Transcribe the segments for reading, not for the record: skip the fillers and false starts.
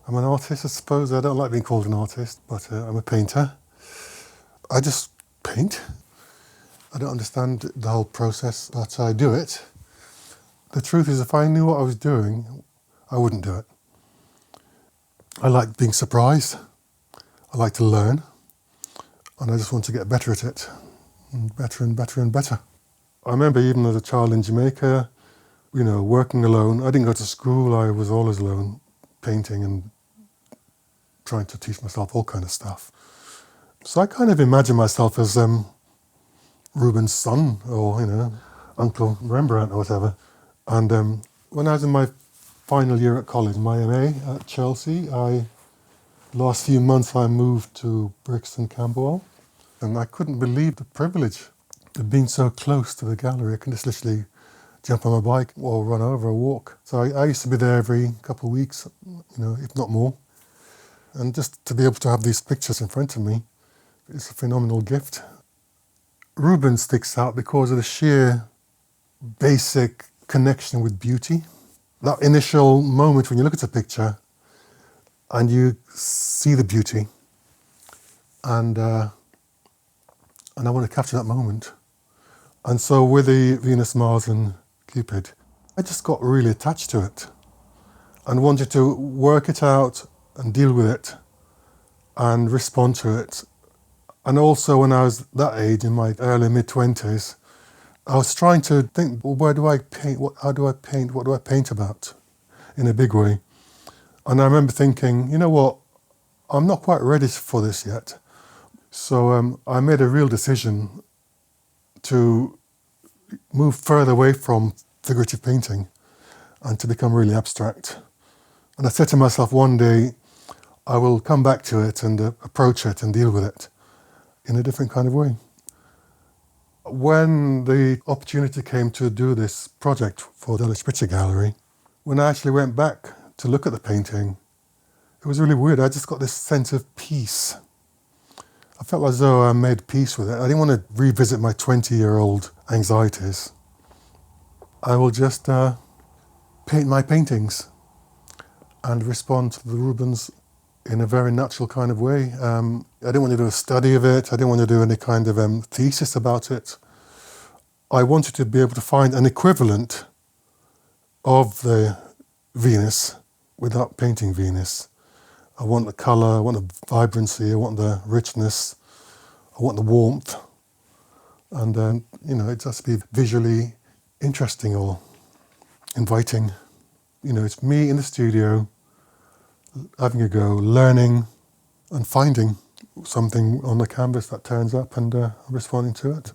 I'm an artist, I suppose. I don't like being called an artist, but I'm a painter. I just paint. I don't understand the whole process, but I do it. The truth is, if I knew what I was doing, I wouldn't do it. I like being surprised. I like to learn. And I just want to get better at it. And better and better and better. I remember even as a child in Jamaica, working alone. I didn't go to school. I was always alone, painting and trying to teach myself all kind of stuff. So I kind of imagine myself as Rubens' son or, Uncle Rembrandt or whatever. And when I was in my final year at college, my MA at Chelsea, last few months I moved to Brixton, Camberwell, and I couldn't believe the privilege of being so close to the gallery. I can just literally jump on my bike or run over or walk. So I used to be there every couple of weeks, if not more. And just to be able to have these pictures in front of me is a phenomenal gift. Rubens sticks out because of the sheer basic connection with beauty. That initial moment when you look at a picture and you see the beauty, and I want to capture that moment. And so with the Venus, Mars and Cupid, I just got really attached to it and wanted to work it out and deal with it and respond to it. And also when I was that age, in my early mid-20s, I was trying to think, well, where do I paint? How do I paint? What do I paint about in a big way? And I remember thinking, you know what, I'm not quite ready for this yet. So I made a real decision to move further away from figurative painting and to become really abstract. And I said to myself, one day I will come back to it and approach it and deal with it in a different kind of way. When the opportunity came to do this project for Dulwich Picture Gallery, when I actually went back to look at the painting, it was really weird. I just got this sense of peace. I felt as though I made peace with it. I didn't want to revisit my 20-year-old anxieties. I will just paint my paintings and respond to the Rubens in a very natural kind of way. I didn't want to do a study of it. I didn't want to do any kind of thesis about it. I wanted to be able to find an equivalent of the Venus without painting Venus. I want the colour, I want the vibrancy, I want the richness, I want the warmth. And, it has to be visually interesting or inviting. It's me in the studio, having a go, learning and finding something on the canvas that turns up and responding to it.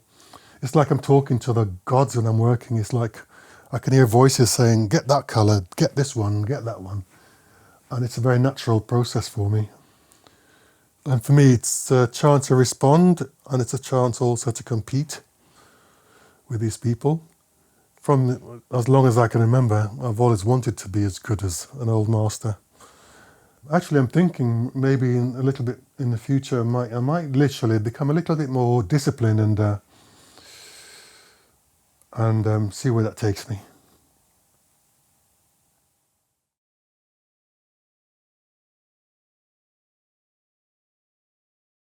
It's like I'm talking to the gods when I'm working. It's like I can hear voices saying, get that colour, get this one, get that one. And it's a very natural process for me. And for me, it's a chance to respond, and it's a chance also to compete with these people. From as long as I can remember, I've always wanted to be as good as an old master. Actually, I'm thinking maybe a little bit in the future, I might literally become a little bit more disciplined and see where that takes me.